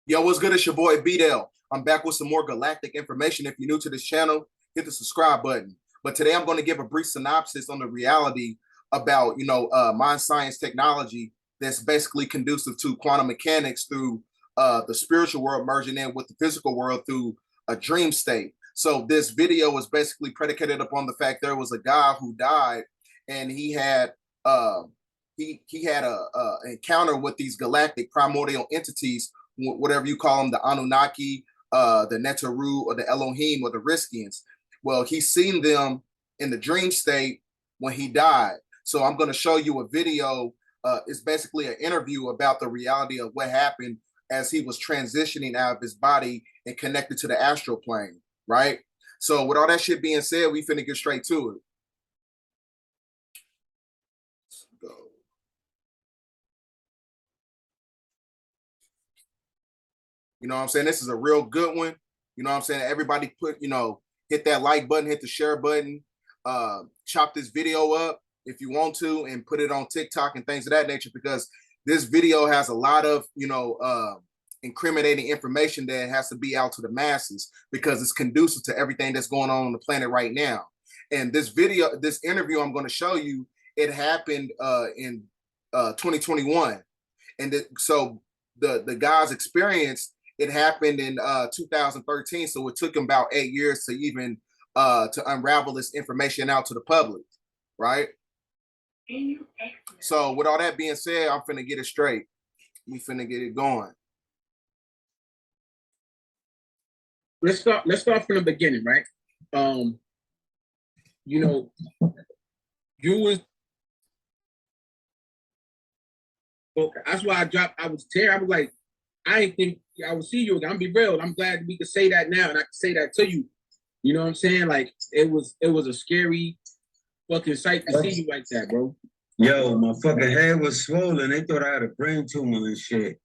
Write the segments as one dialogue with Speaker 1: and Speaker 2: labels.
Speaker 1: Yo, what's good? It's your boy B-Dell. I'm back with some more galactic information. If you're new to this channel, hit the subscribe button. But today I'm going to give a brief synopsis on the reality about, mind science technology that's basically conducive to quantum mechanics through the spiritual world merging in with the physical world through a dream state. So this video is basically predicated upon the fact there was a guy who died and he had a encounter with these galactic primordial entities, whatever you call them, the Anunnaki, the Netaru, or the Elohim, or the Riskians. Well, he's seen them in the dream state when he died. So I'm going to show you a video. It's basically an interview about the reality of what happened as he was transitioning out of his body and connected to the astral plane, right? So with all that shit being said, we finna get straight to it. Let's go. You know what I'm saying? This is a real good one. You know what I'm saying? Everybody hit that like button, hit the share button, chop this video up if you want to, and put it on TikTok and things of that nature, because this video has a lot of, incriminating information that has to be out to the masses because it's conducive to everything that's going on the planet right now. And this interview I'm going to show you, it happened in 2021. And so the guy's experience, it happened in 2013, so it took him about 8 years to even to unravel this information out to the public, right? So with all that being said, I'm finna get it straight. We finna get it going.
Speaker 2: Let's start from the beginning, right? You was. Well, that's why I was terrified. I was like, I didn't think I would see you again. I'm be real. I'm glad we could say that now, and I can say that to you. You know what I'm saying? Like it was a scary fucking sight to see you like that, bro.
Speaker 3: Yo, my fucking head was swollen. They thought I had a brain tumor and shit.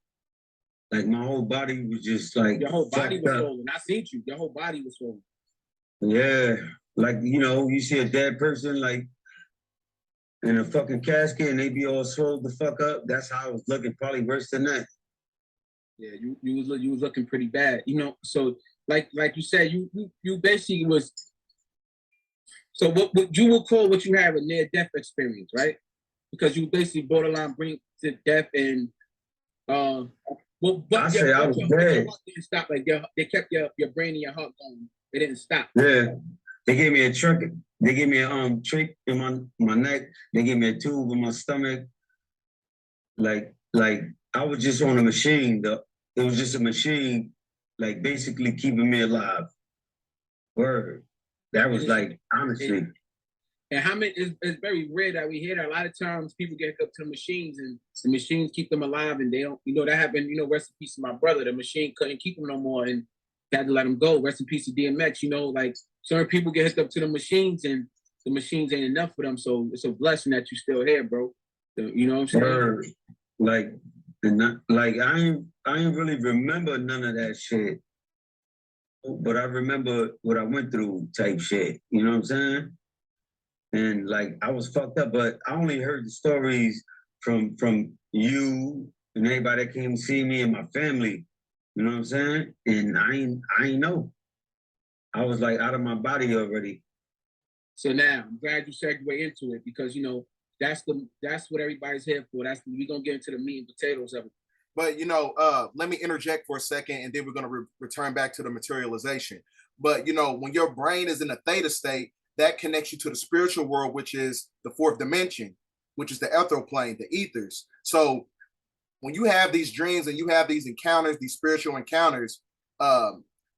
Speaker 3: Like my whole body was just like
Speaker 2: your whole body was swollen. I seen you. Your whole body was swollen.
Speaker 3: Yeah, like you see a dead person like in a fucking casket and they be all swollen the fuck up. That's how I was looking, probably worse than that.
Speaker 2: Yeah, you was looking pretty bad. So like you said, you basically was. So what you will call what you have a near death experience, right? Because you basically borderline bring to death and
Speaker 3: I say I was dead.
Speaker 2: Didn't stop. Like they kept your brain and your heart going. It didn't stop.
Speaker 3: Yeah, they gave me a trick. They gave me a trick in my neck. They gave me a tube in my stomach. Like I was just on a machine. It was just a machine, like basically keeping me alive. Word. That was like honestly.
Speaker 2: And how many? It's very rare that we hear that. A lot of times people get up to the machines and the machines keep them alive, and they don't. That happened. Rest in peace to my brother. The machine couldn't keep him no more, and had to let him go. Rest in peace to DMX. Like certain people get hooked up to the machines, and the machines ain't enough for them. So it's a blessing that you're still here, bro. You know what I'm saying?
Speaker 3: Word. I ain't really remember none of that shit, but I remember what I went through, type shit. You know what I'm saying? And like I was fucked up, but I only heard the stories from you and everybody that came to see me and my family. You know what I'm saying? And I ain't know. I was like out of my body already.
Speaker 2: So now I'm glad you segue into it because that's what everybody's here for. We're gonna get into the meat and potatoes of it.
Speaker 1: But let me interject for a second, and then we're gonna return back to the materialization. But when your brain is in a theta state, that connects you to the spiritual world, which is the fourth dimension, which is the ethereal plane, the ethers. So when you have these dreams and you have these encounters, these spiritual encounters,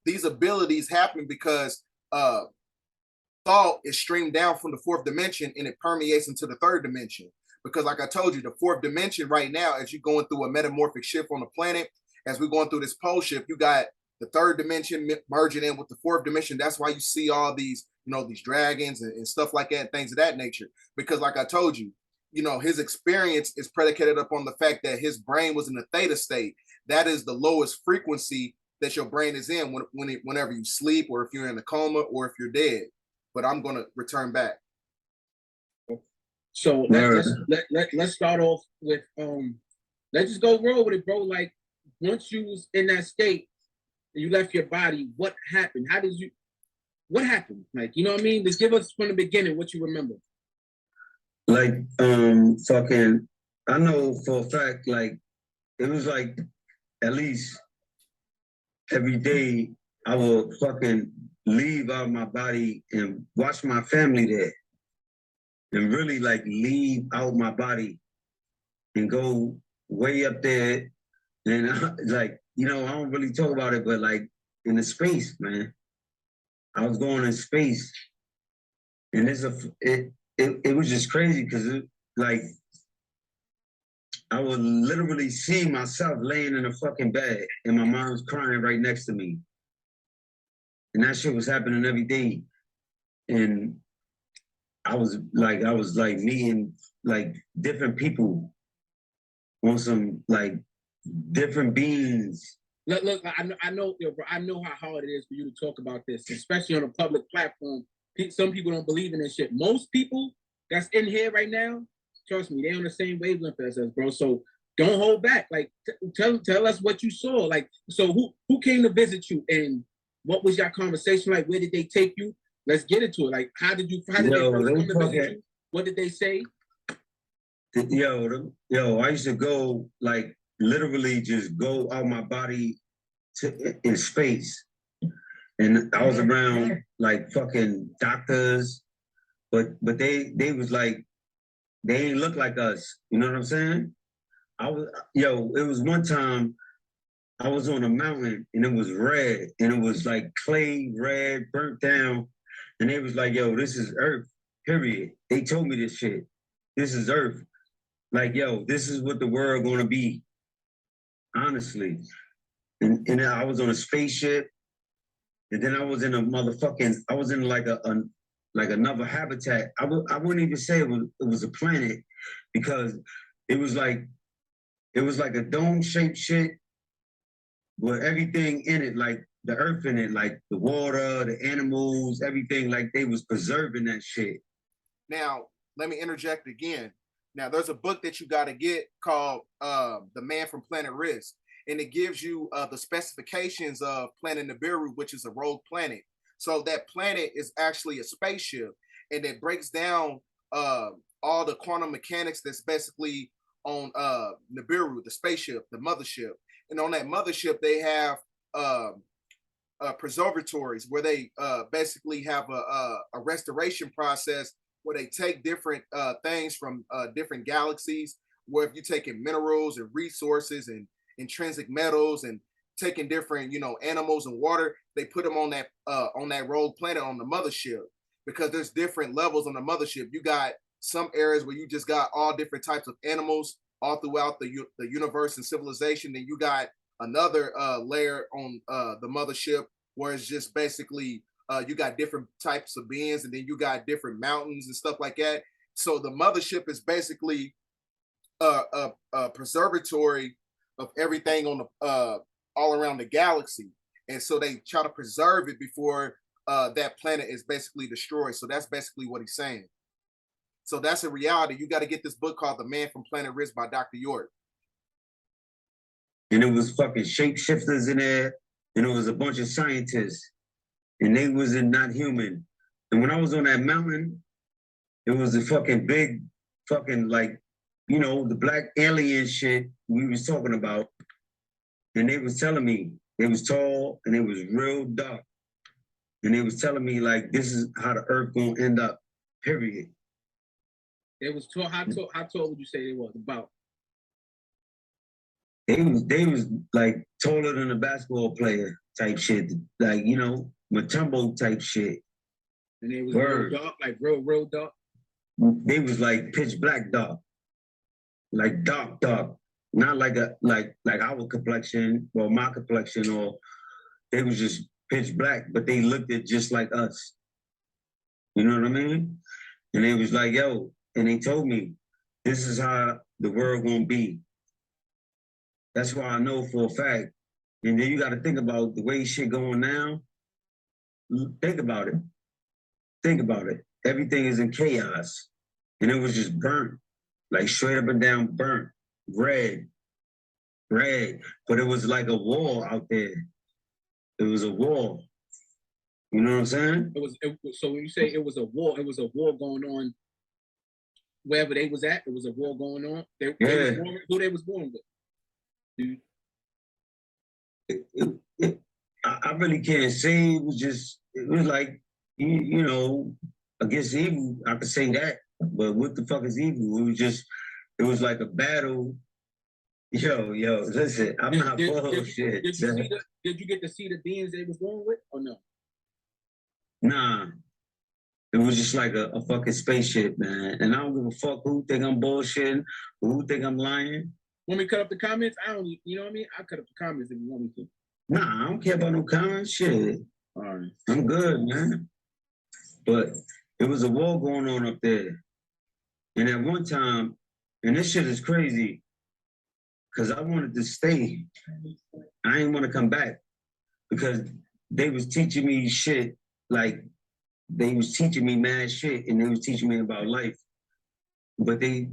Speaker 1: these abilities happen because thought is streamed down from the fourth dimension and it permeates into the third dimension. Because like I told you, the fourth dimension right now, as you're going through a metamorphic shift on the planet, as we're going through this pole shift, you got the third dimension merging in with the fourth dimension. That's why you see all these, these dragons and stuff like that, and things of that nature. Because like I told you, his experience is predicated upon the fact that his brain was in a theta state. That is the lowest frequency that your brain is in whenever you sleep, or if you're in a coma, or if you're dead. But I'm going to return back.
Speaker 2: So let's start off with let's just go roll with it, bro. Like once you was in that state and you left your body, what happened? What happened? Like, you know what I mean? Just give us from the beginning what you remember.
Speaker 3: Like, fucking, I know for a fact, like, it was like at least every day I would fucking leave out my body and watch my family there and really like leave out my body and go way up there. And like, you know, I don't really talk about it, but like in the space, man, I was going in space and it was just crazy because like, I was literally seeing myself laying in a fucking bed and my mom was crying right next to me. And that shit was happening every day. And I was like meeting like different people on some like different beings.
Speaker 2: Look, I know, yo, bro, I know how hard it is for you to talk about this, especially on a public platform. Some people don't believe in this shit. Most people that's in here right now, trust me, they on the same wavelength as us, bro. So don't hold back. Like, tell us what you saw. Like, so who came to visit you, and what was your conversation like? Where did they take you? Let's get into it. Like, how did they first come to visit you? What did they say?
Speaker 3: Yo, I used to go like literally just go out my body in space, and I was around like fucking doctors, but they was like they ain't look like us. You know what I'm saying? It was one time I was on a mountain and it was red and it was like clay red, burnt down, and they was like, yo, this is Earth, period. They told me this shit. This is Earth. Like, yo, this is what the world gonna be, honestly. And then I was on a spaceship, and then I was in I was in like like another habitat. I wouldn't even say it was a planet because it was like a dome-shaped shit with everything in it, like the earth in it, like the water, the animals, everything, like they was preserving that shit.
Speaker 1: Now, let me interject again. Now, there's a book that you got to get called The Man from Planet Risk, and it gives you the specifications of Planet Nibiru, which is a rogue planet. So that planet is actually a spaceship, and it breaks down all the quantum mechanics that's basically on Nibiru, the spaceship, the mothership. And on that mothership, they have preservatories where they basically have a restoration process where they take different things from different galaxies, where if you're taking minerals and resources and intrinsic metals and taking different, animals and water, they put them on that rogue planet on the mothership, because there's different levels on the mothership. You got some areas where you just got all different types of animals all throughout the universe and civilization. Then you got another layer on the mothership where it's just basically you got different types of beings, and then you got different mountains and stuff like that. So the mothership is basically a preservatory of everything on the all around the galaxy, and so they try to preserve it before that planet is basically destroyed. So that's basically what he's saying. So that's a reality. You got to get this book called The Man from Planet Risk by Dr. York.
Speaker 3: And it was fucking shapeshifters in there, and it was a bunch of scientists, and they wasn't not human. And when I was on that mountain, it was a fucking big, fucking like, the black alien shit we was talking about. And they was telling me they was tall and it was real dark. And they was telling me like, this is how the earth gonna end up, period.
Speaker 2: It was tall. How tall would you say they was? About?
Speaker 3: They was like taller than a basketball player type shit, like Matumbo type shit.
Speaker 2: And they was real dark, like real dark.
Speaker 3: They was like pitch black dark, like dark, not like our complexion or my complexion, or they was just pitch black, but they looked at just like us. You know what I mean? And they was like, yo, and they told me, this is how the world gonna be. That's why I know for a fact. And then you got to think about the way shit going now. Think about it. Everything is in chaos. And it was just burnt, like straight up and down burnt, red. red, but it was like a wall out there. It was a wall. You know what I'm saying?
Speaker 2: So when you say it was a war going on wherever they was at. It was a war going on. Who they was born with. Dude.
Speaker 3: I really can't say. It was like, you know, against evil, I could say that. But what the fuck is evil? It was like a battle. Yo, listen, I'm not bullshit.
Speaker 2: Did you get to see the beings they was born with or no?
Speaker 3: Nah. It was just like a fucking spaceship, man. And I don't give a fuck who think I'm bullshitting, who think I'm lying.
Speaker 2: Want me to cut up the comments? I don't, you know what I mean? I'll cut up the comments if you want me to.
Speaker 3: Nah, I don't care about no comments. Shit.
Speaker 2: All right.
Speaker 3: I'm good, man. But it was a war going on up there. And at one time, and this shit is crazy, because I wanted to stay. I didn't want to come back because they was teaching me shit, like they was teaching me mad shit, and they was teaching me about life. But they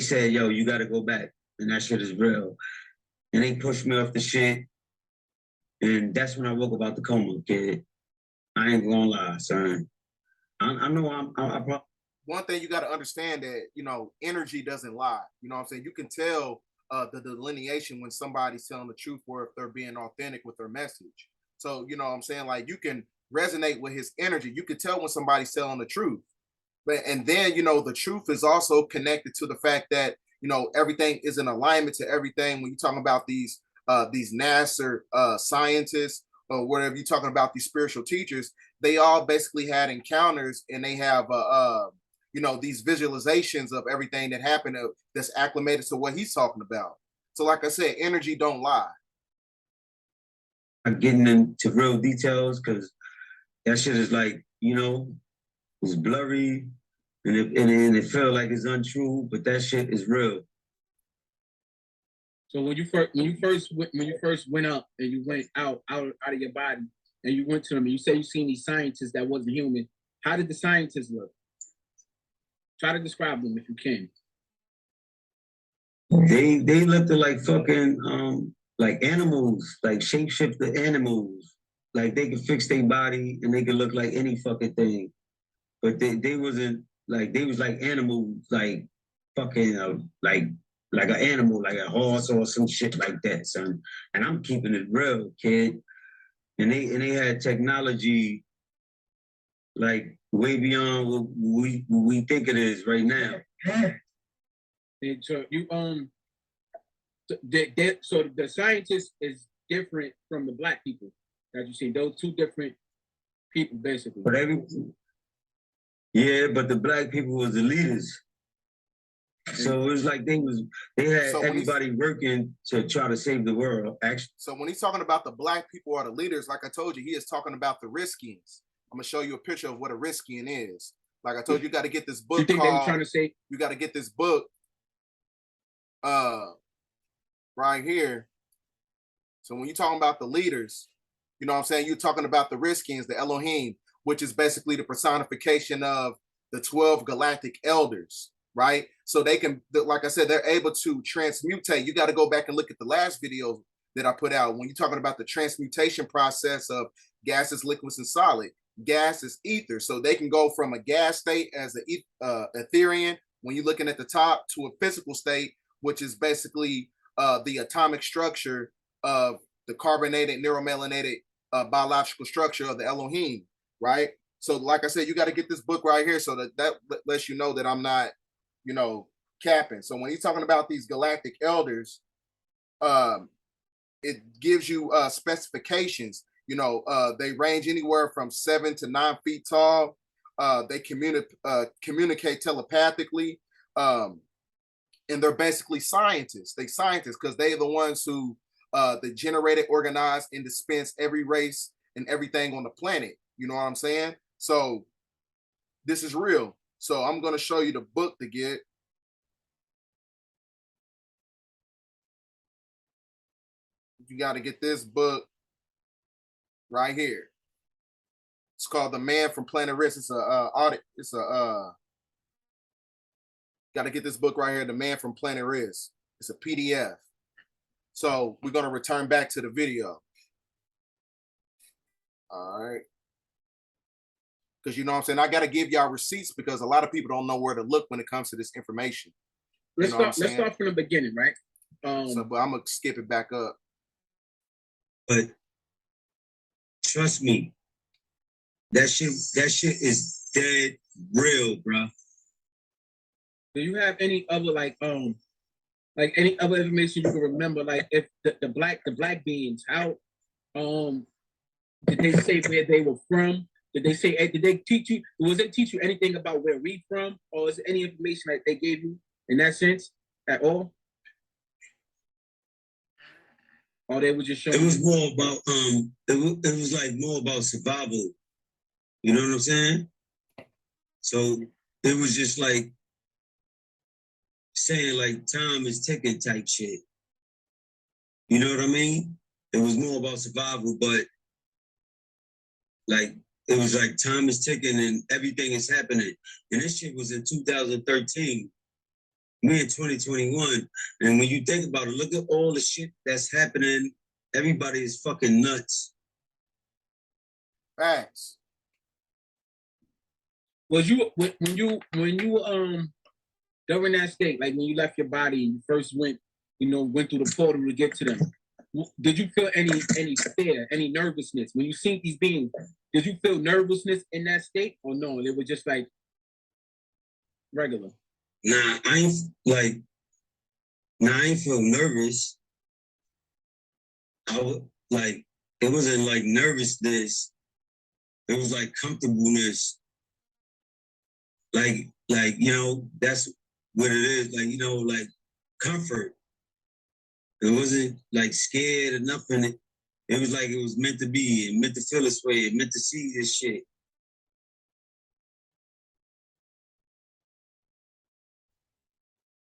Speaker 3: said, yo, you got to go back, and that shit is real. And they pushed me off the shit, and that's when I woke up out the coma, kid. I ain't gonna lie, son. I know I'm
Speaker 1: one thing you got to understand that, you know, energy doesn't lie. You know what I'm saying? You can tell the delineation when somebody's telling the truth or if they're being authentic with their message. So, you know what I'm saying? Like, you can resonate with his energy. You can tell when somebody's telling the truth. And then, you know, the truth is also connected to the fact that, you know, everything is in alignment to everything. When you're talking about these NASA scientists or whatever you're talking about, these spiritual teachers, they all basically had encounters, and they have you know, these visualizations of everything that happened that's acclimated to what he's talking about. So like I said, energy don't lie.
Speaker 3: I'm getting into real details because that shit is like, you know, it's blurry and it feel like it's untrue, but that shit is real.
Speaker 2: So when you first went up and you went out of your body and you went to them and you say you seen these scientists that wasn't human, how did the scientists look? Try to describe them if you can.
Speaker 3: They looked like fucking like animals, like shapeshifter animals. Like they could fix their body and they could look like any fucking thing. But they wasn't like, they was like animals, like fucking like an animal, like a horse or some shit like that, son. And I'm keeping it real, kid. And they had technology like way beyond what we think it is right now.
Speaker 2: And so you so the scientist is different from the black people that you see. Those two different people basically.
Speaker 3: But but the black people was the leaders. So it was like they had everybody working to try to save the world. Actually.
Speaker 1: So when he's talking about the black people or the leaders, like I told you, he is talking about the Riskians. I'm gonna show you a picture of what a Riskian is. Like I told you, you got to get this book.
Speaker 2: You think they were trying to say?
Speaker 1: You got to get this book, right here. So when you're talking about the leaders, you know what I'm saying? You're talking about the Riskians, the Elohim, which is basically the personification of the 12 galactic elders. Right? So they can, like I said, they're able to transmutate. You got to go back and look at the last video that I put out. When you're talking about the transmutation process of gases, liquids, and solid, gas is ether. So they can go from a gas state as an Ethereum, when you're looking at the top, to a physical state, which is basically the atomic structure of the carbonated, neuromelanated biological structure of the Elohim, right? So like I said, you got to get this book right here so that lets you know that I'm not, you know, capping. So when he's talking about these galactic elders, it gives you specifications. You know, they range anywhere from 7 to 9 feet tall. They communicate telepathically, and they're basically scientists. They scientists because they're the ones who they generated, organized, and dispense every race and everything on the planet. You know what I'm saying? So this is real. So I'm going to show you the book to get. You got to get this book right here. It's called The Man from Planet Risk. It's got to get this book right here, The Man from Planet Risk. It's a PDF. So we're gonna return back to the video. All right. Because you know what I'm saying, I gotta give y'all receipts because a lot of people don't know where to look when it comes to this information.
Speaker 2: Let's start from the beginning, right?
Speaker 1: But I'm gonna skip it back up.
Speaker 3: But trust me, that shit is dead real, bro.
Speaker 2: Do you have any other like any other information you can remember? Like if the black beings, how did they say where they were from? Did they say, did they teach you, was they teach you anything about where we from? Or is there any information that they gave you in that sense at all? Or they were just showing
Speaker 3: It was more about it was like more about survival. You know what I'm saying? So it was just like saying like time is ticking type shit. You know what I mean? It was more about survival, but like it was like time is ticking and everything is happening. And this shit was in 2013. We in 2021. And when you think about it, look at all the shit that's happening. Everybody is fucking nuts.
Speaker 1: Facts.
Speaker 2: Was you when you during that state, like when you left your body, you first went through the portal to get to them. Did you feel any fear, any nervousness when you seen these beings? Did you feel nervousness in that state, or no? They were just like regular.
Speaker 3: Nah, I ain't feel nervous. I was like, it wasn't like nervousness. It was like comfortableness. Like that's what it is. Like like comfort. It wasn't like scared or nothing. It was like it was meant to be. It meant to feel this way. It meant to see this shit.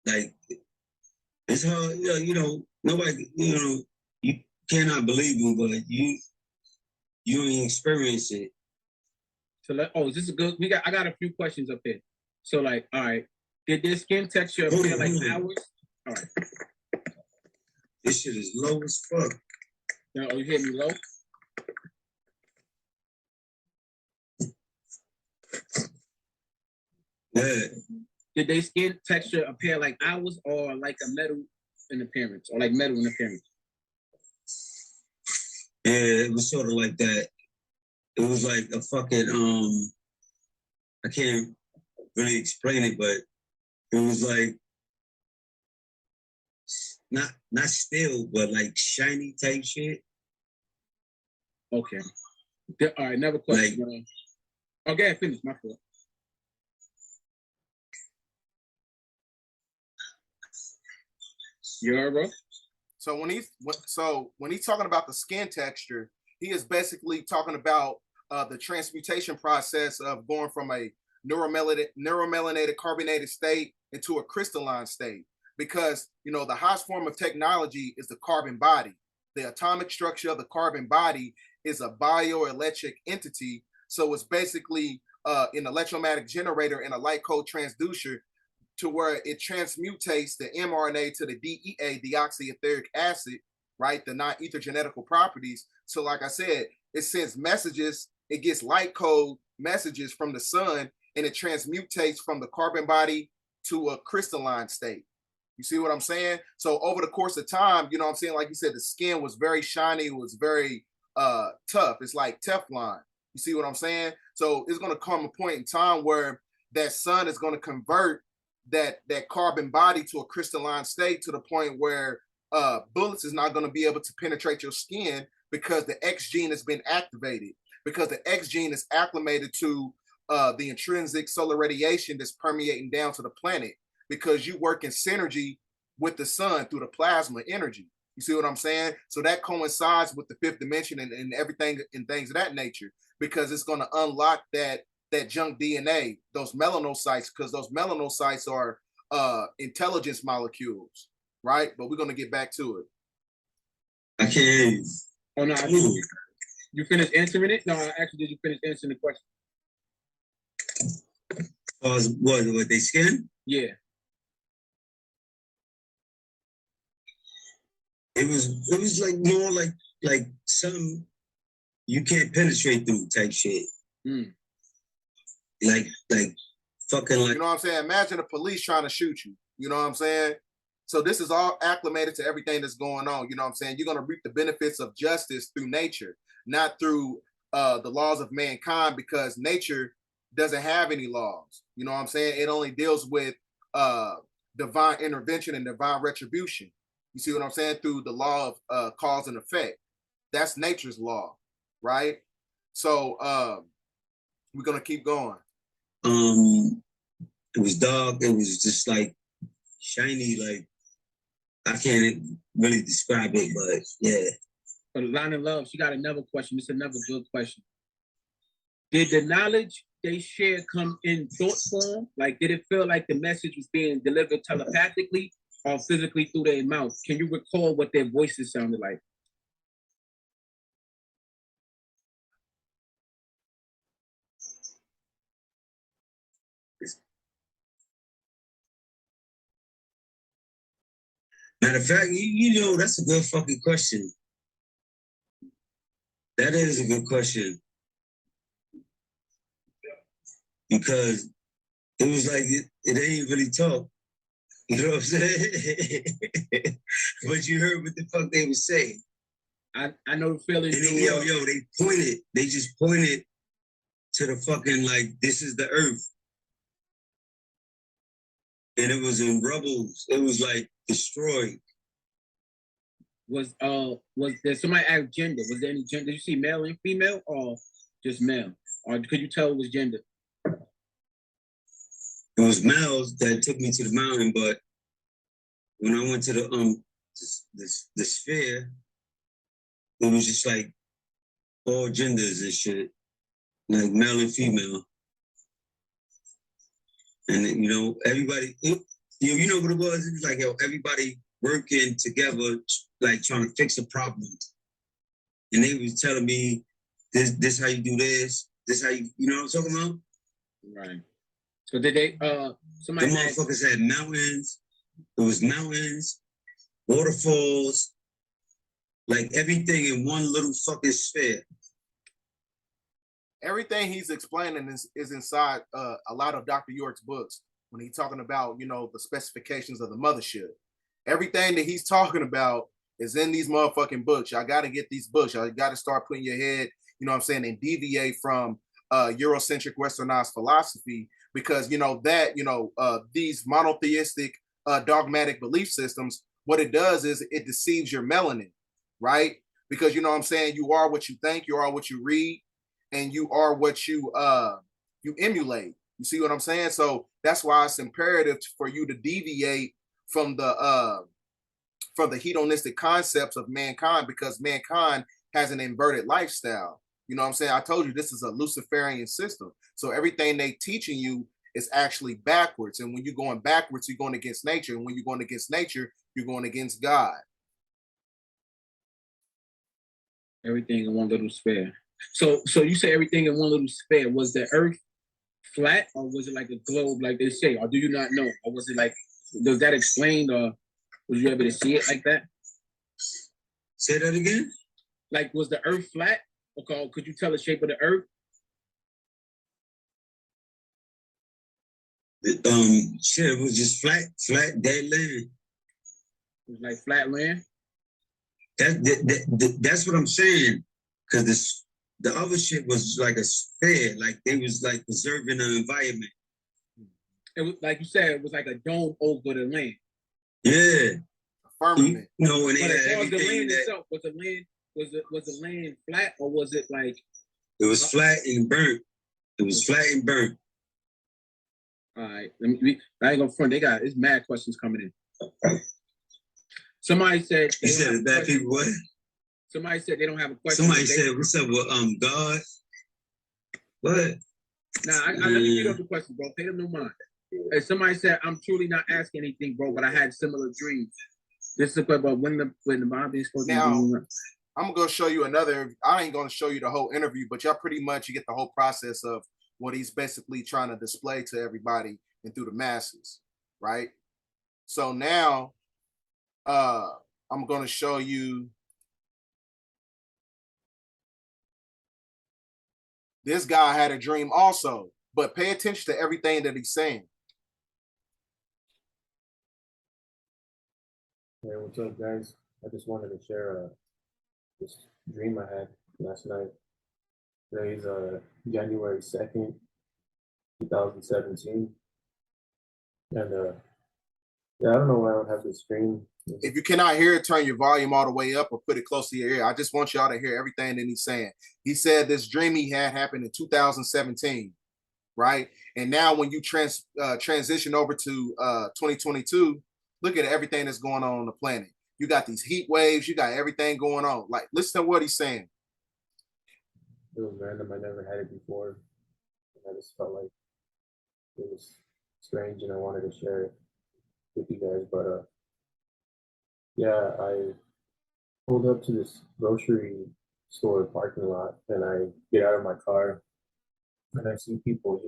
Speaker 3: Like it's hard, nobody, you cannot believe me, but you ain't experience it.
Speaker 2: So is this a good? I got a few questions up here. So like, all right, did their skin texture appear like ours? All right.
Speaker 3: This shit is low as fuck.
Speaker 2: Oh, you hear me low?
Speaker 3: Yeah.
Speaker 2: Did their skin texture appear like ours, or like a metal in appearance, or like metal in appearance?
Speaker 3: Yeah, it was sort of like that. It was like a fucking I can't really explain it, but it was like not steel, but like shiny type shit.
Speaker 2: Okay. All right, another question. Like, okay, finish my fault. You heard, bro?
Speaker 1: So when he's talking about the skin texture, he is basically talking about the transmutation process of going from a neuromelanated carbonated state into a crystalline state. Because the highest form of technology is the carbon body. The atomic structure of the carbon body is a bioelectric entity. So it's basically an electromagnetic generator and a light code transducer to where it transmutates the mRNA to the DEA, deoxyetheric acid, right? The non-ether genetical properties. So like I said, it sends messages, it gets light code messages from the sun, and it transmutates from the carbon body to a crystalline state. You see what I'm saying? So over the course of time, you know what I'm saying? Like you said, the skin was very shiny, it was very tough. It's like Teflon. You see what I'm saying? So it's going to come a point in time where that sun is going to convert that carbon body to a crystalline state to the point where bullets is not going to be able to penetrate your skin because the X gene has been activated, because the X gene is acclimated to the intrinsic solar radiation that's permeating down to the planet, because you work in synergy with the sun through the plasma energy. You see what I'm saying? So that coincides with the fifth dimension and everything and things of that nature, because it's going to unlock that junk DNA, those melanocytes, because those melanocytes are intelligence molecules, right? But we're going to get back to it.
Speaker 3: I can't hear you.
Speaker 2: Oh, no, you finished answering it? No, actually, did you finish answering the question?
Speaker 3: What they skin?
Speaker 2: Yeah.
Speaker 3: It was like more like something you can't penetrate through type shit.
Speaker 2: Mm.
Speaker 3: Like fucking like,
Speaker 1: You know what I'm saying? Imagine the police trying to shoot you. You know what I'm saying? So this is all acclimated to everything that's going on. You know what I'm saying? You're going to reap the benefits of justice through nature, not through the laws of mankind, because nature doesn't have any laws. You know what I'm saying? It only deals with divine intervention and divine retribution. You see what I'm saying? Through the law of cause and effect. That's nature's law, right? So we're going to keep going.
Speaker 3: it was dark. It was just like shiny. Like I can't really describe it, but yeah.
Speaker 2: But Lana Love, she got another question. It's another good question. Did the knowledge they shared come in thought form? Like, did it feel like the message was being delivered telepathically or physically through their mouth? Can you recall what their voices sounded like?
Speaker 3: Matter of fact, you know, that's a good fucking question. That is a good question. Because it was like it ain't really talk. You know what I'm saying? But you heard what the fuck they was saying.
Speaker 2: I know the feeling.
Speaker 3: And then, yo, they pointed. They just pointed to the fucking, like, this is the earth. And it was in rubbles. It was like destroyed.
Speaker 2: Was there somebody asked gender? Was there any gender? Did you see male and female or just male? Or could you tell it was gender?
Speaker 3: It was males that took me to the mountain, but when I went to the sphere, it was just like all genders and shit, like male and female. And you know, everybody, you know what it was? It was like, yo, everybody working together, like trying to fix a problem. And they was telling me, this how you do this how you know what I'm talking about?
Speaker 2: Right. So did they somebody
Speaker 3: the motherfuckers had mountains, it was mountains, waterfalls, like everything in one little fucking sphere.
Speaker 1: Everything he's explaining is inside a lot of Dr. York's books when he's talking about, you know, the specifications of the mothership. Everything that he's talking about is in these motherfucking books. Y'all got to get these books. Y'all got to start putting your head, you know what I'm saying, and deviate from Eurocentric Westernized philosophy, because, you know, that, you know, these monotheistic dogmatic belief systems, what it does is it deceives your melanin, right? Because, you know what I'm saying, you are what you think, you are what you read, and you are what you emulate. You see what I'm saying? So that's why it's imperative for you to deviate from the hedonistic concepts of mankind, because mankind has an inverted lifestyle. You know what I'm saying? I told you this is a Luciferian system. So everything they teaching you is actually backwards. And when you're going backwards, you're going against nature. And when you're going against nature, you're going against God.
Speaker 2: Everything in one little sphere. So you say everything in one little sphere. Was the earth flat, or was it like a globe like they say? Or do you not know? Or was it like, does that explain, or was you able to see it like that?
Speaker 3: Say that again?
Speaker 2: Like, was the earth flat? Okay, could you tell the shape of the earth?
Speaker 3: Shit, it was just flat, dead land.
Speaker 2: It was like flat land?
Speaker 3: That's what I'm saying. Because the other shit was like a sphere, like they was like preserving the environment.
Speaker 2: It was like you said, it was like a dome over the land.
Speaker 3: Yeah.
Speaker 1: A firmament.
Speaker 3: You know, and
Speaker 2: but as far as the land
Speaker 3: that,
Speaker 2: itself, was the land flat, or was it like
Speaker 3: it was flat and burnt? It was flat and burnt.
Speaker 2: All right, I ain't gonna front. It's mad questions coming in. Somebody said
Speaker 3: you said bad people what?
Speaker 2: Somebody said they don't have a question.
Speaker 3: Somebody said, "What's up with God?" What?
Speaker 2: Nah, I let me read up the question, bro. Pay them no mind. And somebody said, "I'm truly not asking anything, bro, but I had similar dreams." This is a question about when the Bobby is supposed
Speaker 1: now,
Speaker 2: to be.
Speaker 1: I'm gonna show you another. I ain't gonna show you the whole interview, but y'all pretty much you get the whole process of what he's basically trying to display to everybody and through the masses, right? So now, I'm going to show you. This guy had a dream also, but pay attention to everything that he's saying.
Speaker 4: Hey, what's up, guys? I just wanted to share this dream I had last night. Today's January 2nd, 2017. And yeah, I don't know why I would have this dream.
Speaker 1: If you cannot hear it, turn your volume all the way up or put it close to your ear. I just want y'all to hear everything that he's saying. He said this dream he had happened in 2017, right? And now when you transition over to 2022, look at everything that's going on the planet. You got these heat waves, you got everything going on. Like, listen to what he's saying.
Speaker 4: It was random. I never had it before. And I just felt like it was strange and I wanted to share it with you guys. But yeah, I pulled up to this grocery store parking lot and I get out of my car and I see people,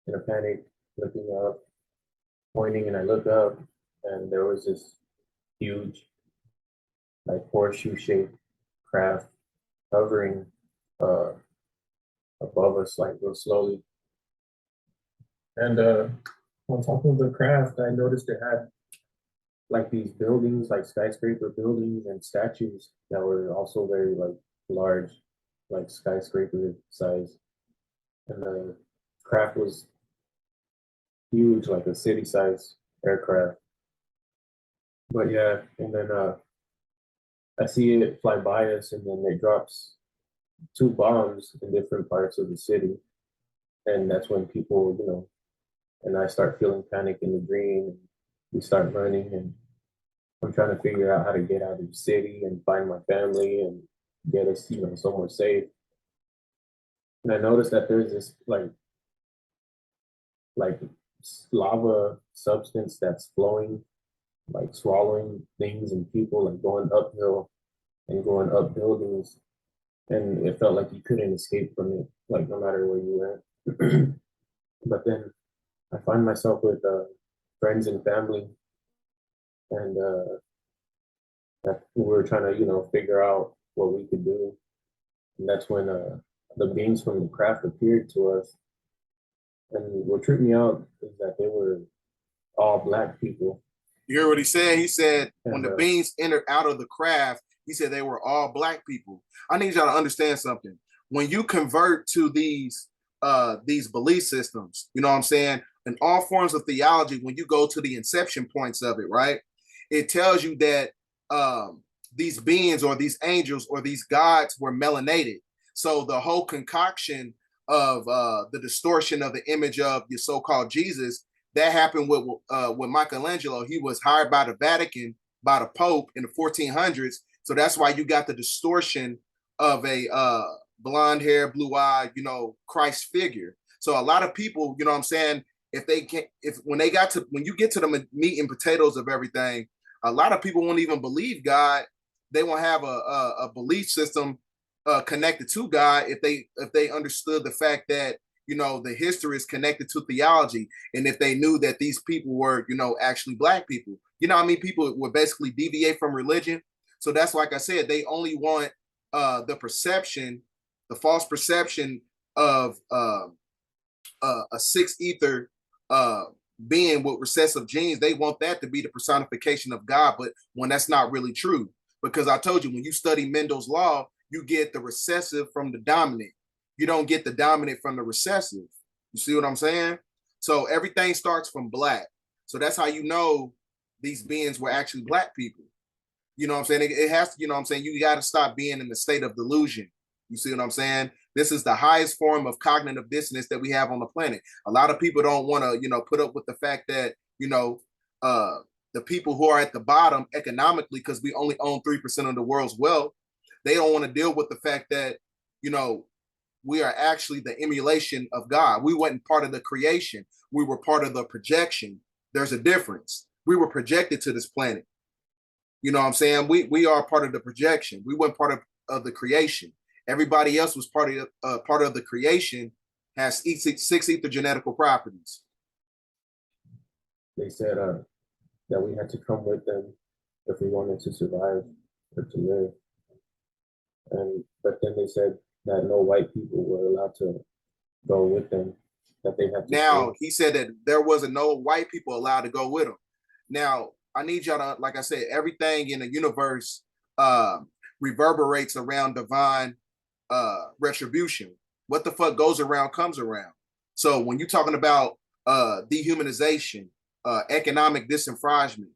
Speaker 4: in a panic, looking up, pointing, and I look up and there was this huge, like horseshoe-shaped craft hovering above us, like real slowly. And on top of the craft, I noticed it had like these buildings, like skyscraper buildings and statues that were also very like large, like skyscraper size. And the craft was huge, like a city-size aircraft. But yeah, and then I see it fly by us, and then it drops 2 bombs in different parts of the city. And that's when people, and I start feeling panic in the dream. And we start running, and I'm trying to figure out how to get out of the city and find my family and get us, somewhere safe. And I noticed that there's this like lava substance that's flowing, like swallowing things and people, like going uphill and going up buildings. And it felt like you couldn't escape from it, like no matter where you went. But then I find myself with friends and family, and that we were trying to, figure out what we could do. And that's when the beings from the craft appeared to us. And what tripped me out is that they were all Black people.
Speaker 1: You hear what he said? He said when the beings entered out of the craft, he said they were all Black people. I need y'all to understand something. When you convert to these belief systems, you know what I'm saying? In all forms of theology, when you go to the inception points of it, right? It tells you that these beings or these angels or these gods were melanated. So the whole concoction of the distortion of the image of your so-called Jesus, that happened with Michelangelo. He was hired by the Vatican, by the Pope in the 1400s. So that's why you got the distortion of a blonde hair, blue eye, Christ figure. So a lot of people, you know what I'm saying, when you get to the meat and potatoes of everything, a lot of people won't even believe God. They won't have a belief system connected to God if they understood the fact that the history is connected to theology, and if they knew that these people were actually Black people. People would basically deviate from religion. So that's, like I said, they only want the false perception of a sixth ether being with recessive genes. They want that to be the personification of God, but when that's not really true. Because I told you, when you study Mendel's law, you get the recessive from the dominant. You don't get the dominant from the recessive. You see what I'm saying? So everything starts from Black. So that's how you know these beings were actually Black people. You know what I'm saying? It has to, you got to stop being in the state of delusion. You see what I'm saying? This is the highest form of cognitive dissonance that we have on the planet. A lot of people don't want to, put up with the fact that, the people who are at the bottom economically, because we only own 3% of the world's wealth, they don't want to deal with the fact that, we are actually the emulation of God. We weren't part of the creation. We were part of the projection. There's a difference. We were projected to this planet. You know what I'm saying? We are part of the projection. We weren't part of the creation. Everybody else was part of the creation, has six ether genetical properties.
Speaker 4: They said that we had to come with them if we wanted to survive or to live. And but then they said that no white people were allowed to go with them, that they had to
Speaker 1: Now
Speaker 4: stay.
Speaker 1: he said that there wasn't no white people allowed to go with him. Now I need y'all to, like I said, everything in the universe uh, reverberates around divine retribution. What the fuck goes around comes around. So when you're talking about dehumanization, economic disenfranchisement,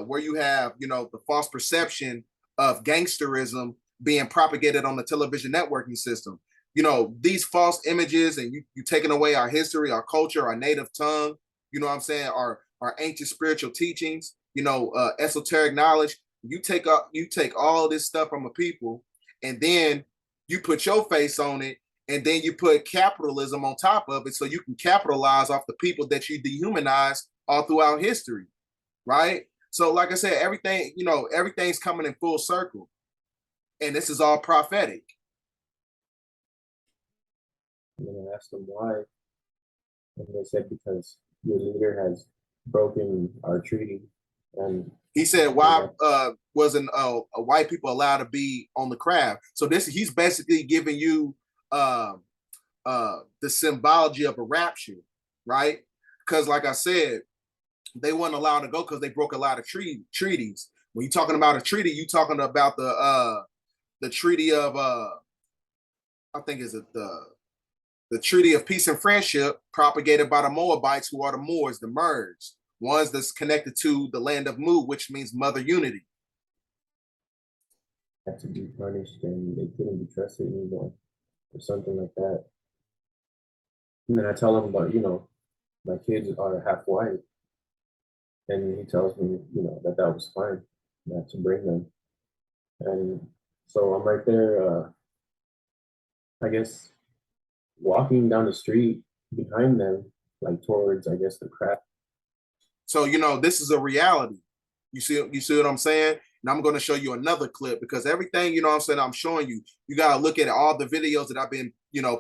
Speaker 1: where you have, you know, the false perception of gangsterism being propagated on the television networking system, you know, these false images, and you taking away our history, our culture, our native tongue, you know what I'm saying, our ancient spiritual teachings, you know, esoteric knowledge. You take all this stuff from a people, and then you put your face on it, and then you put capitalism on top of it so you can capitalize off the people that you dehumanize all throughout history, right? So like I said, everything, you know, everything's coming in full circle, and this is all prophetic.
Speaker 4: And then I asked them why, and they said because your leader has broken our treaty, and
Speaker 1: He said, "Why wasn't white people allowed to be on the craft?" So this, he's basically giving you uh, the symbology of a rapture, right? Because, like I said, they weren't allowed to go because they broke a lot of treaties. When you're talking about a treaty, you're talking about the treaty of I think is it the Treaty of Peace and Friendship, propagated by the Moabites, who are the Moors, the Murs, ones that's connected to the land of Mu, which means mother unity.
Speaker 4: had to be punished and they couldn't be trusted anymore, or something like that. And then I tell him about, my kids are half white, and he tells me, that that was fine, not to bring them. And so I'm right there, I guess, walking down the street behind them, like towards, I guess, the craft.
Speaker 1: So, you know, this is a reality. You see what I'm saying? And I'm going to show you another clip, because everything, you know what I'm saying, I'm showing you, you got to look at all the videos that I've been,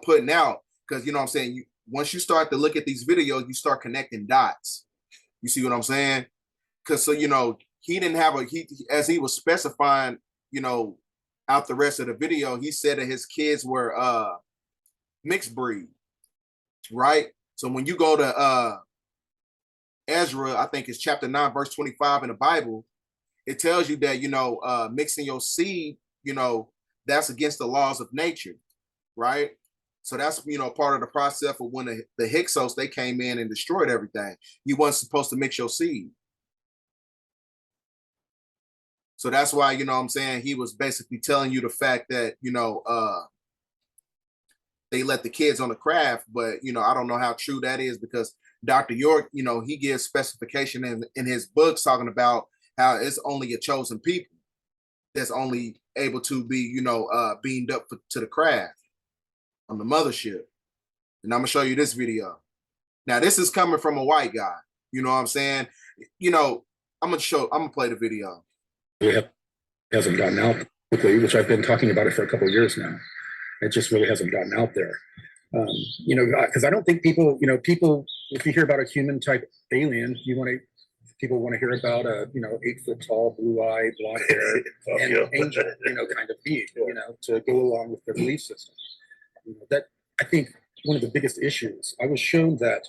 Speaker 1: putting out. Because, you know what I'm saying, once you start to look at these videos, you start connecting dots. You see what I'm saying? Because, so, he didn't have as he was specifying, out the rest of the video, he said that his kids were mixed breed, right? So when you go to Ezra, I think it's chapter 9, verse 25 in the Bible, it tells you that, mixing your seed, that's against the laws of nature, right? So that's, part of the process of when the Hyksos, they came in and destroyed everything. You weren't supposed to mix your seed. So that's why, what I'm saying, he was basically telling you the fact that, they let the kids on the craft, but, I don't know how true that is, because Dr. York, he gives specification in his books talking about how it's only a chosen people that's only able to be, beamed up to the craft on the mothership. And I'm gonna show you this video. Now, this is coming from a white guy. You know what I'm saying? I'm gonna play the video.
Speaker 5: Really hasn't gotten out quickly, which I've been talking about it for a couple of years now. It just really hasn't gotten out there. Because I don't think people, if you hear about a human type alien, people want to hear about a, 8-foot tall, blue-eyed, blonde hair, and angel, kind of being, to go along with their belief system. That, I think, one of the biggest issues. I was shown that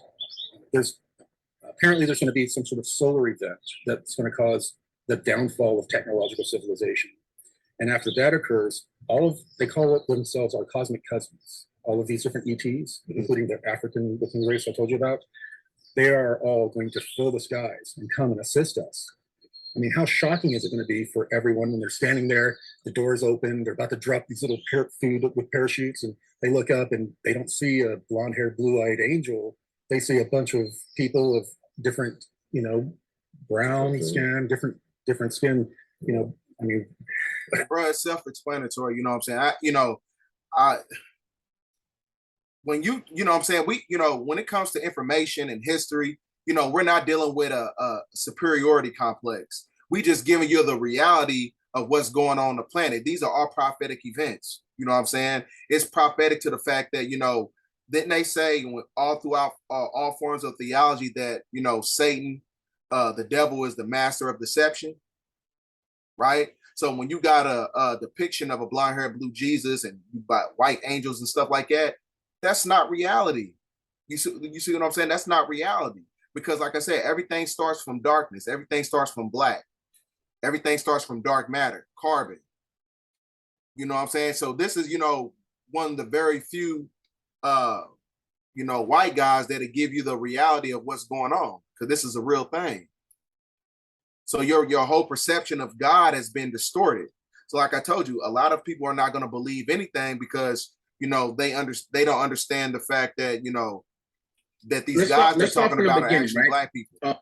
Speaker 5: apparently there's going to be some sort of solar event that's going to cause the downfall of technological civilization. And after that occurs, they call it themselves our cosmic cousins. All of these different ETs, including the African looking race I told you about, they are all going to fill the skies and come and assist us. I mean, how shocking is it going to be for everyone when they're standing there, the doors open, they're about to drop these little food with parachutes, and they look up and they don't see a blonde-haired, blue-eyed angel. They see a bunch of people of different, brown skin, different skin, I mean,
Speaker 1: bro, it's self-explanatory. You know what I'm saying? When you know what I'm saying, when it comes to information and history, we're not dealing with a superiority complex. We just giving you the reality of what's going on the planet. These are all prophetic events. You know what I'm saying? It's prophetic to the fact that, didn't they say all throughout all forms of theology that, Satan, the devil, is the master of deception? right? So when you got a depiction of a blonde-haired blue Jesus and you got white angels and stuff like that, that's not reality. You see what I'm saying? That's not reality. Because like I said, everything starts from darkness. Everything starts from black. Everything starts from dark matter, carbon. You know what I'm saying? So this is, one of the very few white guys that'll give you the reality of what's going on. Because this is a real thing. So your whole perception of God has been distorted. So like I told you, a lot of people are not going to believe anything because they don't understand the fact that that these guys they're talking about are actually black people.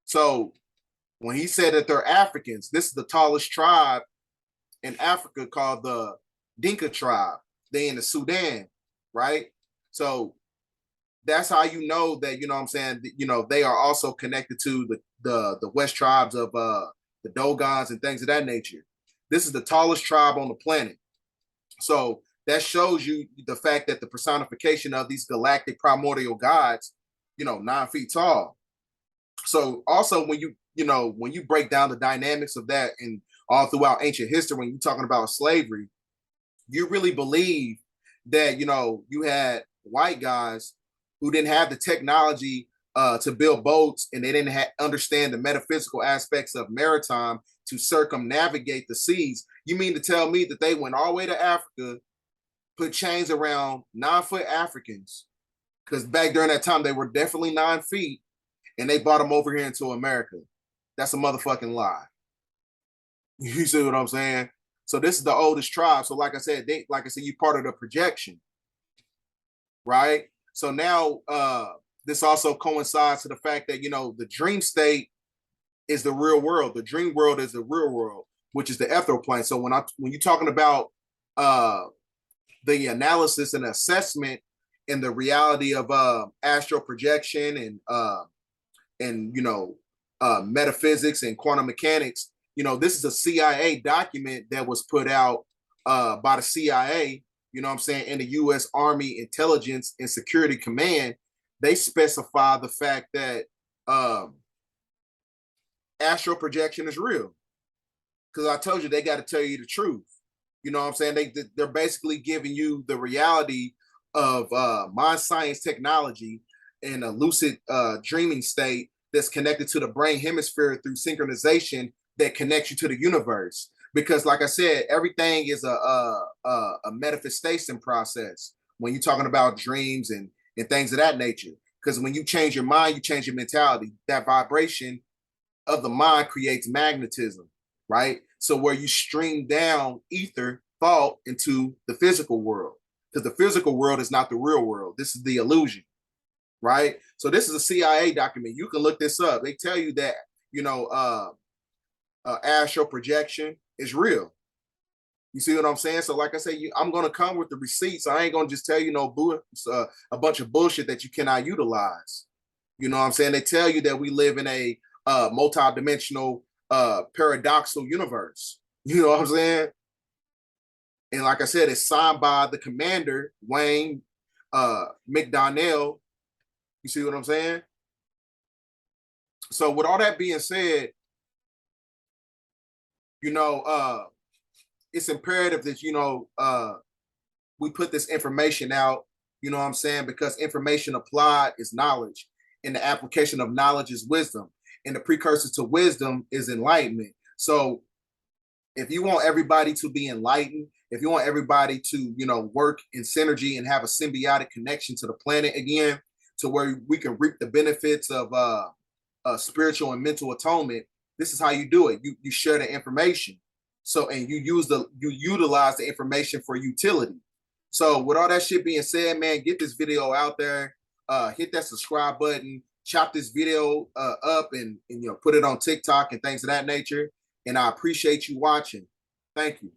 Speaker 1: So when he said that they're Africans, this is the tallest tribe in Africa called the Dinka tribe. They in the Sudan, right? So that's how you know that, what I'm saying, they are also connected to the West tribes of the Dogons and things of that nature. This is the tallest tribe on the planet. So that shows you the fact that the personification of these galactic primordial gods, 9 feet tall. So also when you break down the dynamics of that and all throughout ancient history, when you're talking about slavery, you really believe that, you had white guys who didn't have the technology to build boats, and they didn't understand the metaphysical aspects of maritime to circumnavigate the seas. You mean to tell me that they went all the way to Africa, put chains around 9-foot Africans, because back during that time, they were definitely 9 feet, and they brought them over here into America? That's a motherfucking lie. You see what I'm saying? So this is the oldest tribe. So like I said, you part of the projection, right? So now this also coincides to the fact that, the dream state is the real world. The dream world is the real world, which is the ethereal plane. So when you're talking about the analysis and assessment and the reality of astral projection and metaphysics and quantum mechanics, this is a CIA document that was put out by the CIA, and the U.S. Army Intelligence and Security Command. They specify the fact that astral projection is real. Because I told you, they got to tell you the truth. You know what I'm saying? They're basically giving you the reality of mind science technology in a lucid dreaming state that's connected to the brain hemisphere through synchronization that connects you to the universe. Because like I said, everything is a manifestation process when you're talking about dreams and things of that nature. Because when you change your mind, you change your mentality. That vibration of the mind creates magnetism, right? So where you stream down ether thought into the physical world, because the physical world is not the real world. This is the illusion, right? So this is a CIA document. You can look this up. They tell you that, astral projection is real. You see what I'm saying? So like I say, I'm going to come with the receipts. I ain't going to just tell you a bunch of bullshit that you cannot utilize. You know what I'm saying? They tell you that we live in a multi-dimensional paradoxical universe. You know what I'm saying? And like I said, it's signed by the commander, Wayne McDonnell. You see what I'm saying? So with all that being said, it's imperative that, we put this information out, you know what I'm saying? Because information applied is knowledge, and the application of knowledge is wisdom, and the precursor to wisdom is enlightenment. So if you want everybody to be enlightened, if you want everybody to, work in synergy and have a symbiotic connection to the planet again, to where we can reap the benefits of spiritual and mental atonement, this is how you do it. You share the information. So, and you utilize the information for utility. So with all that shit being said, man, get this video out there, hit that subscribe button, chop this video up and put it on TikTok and things of that nature. And I appreciate you watching. Thank you.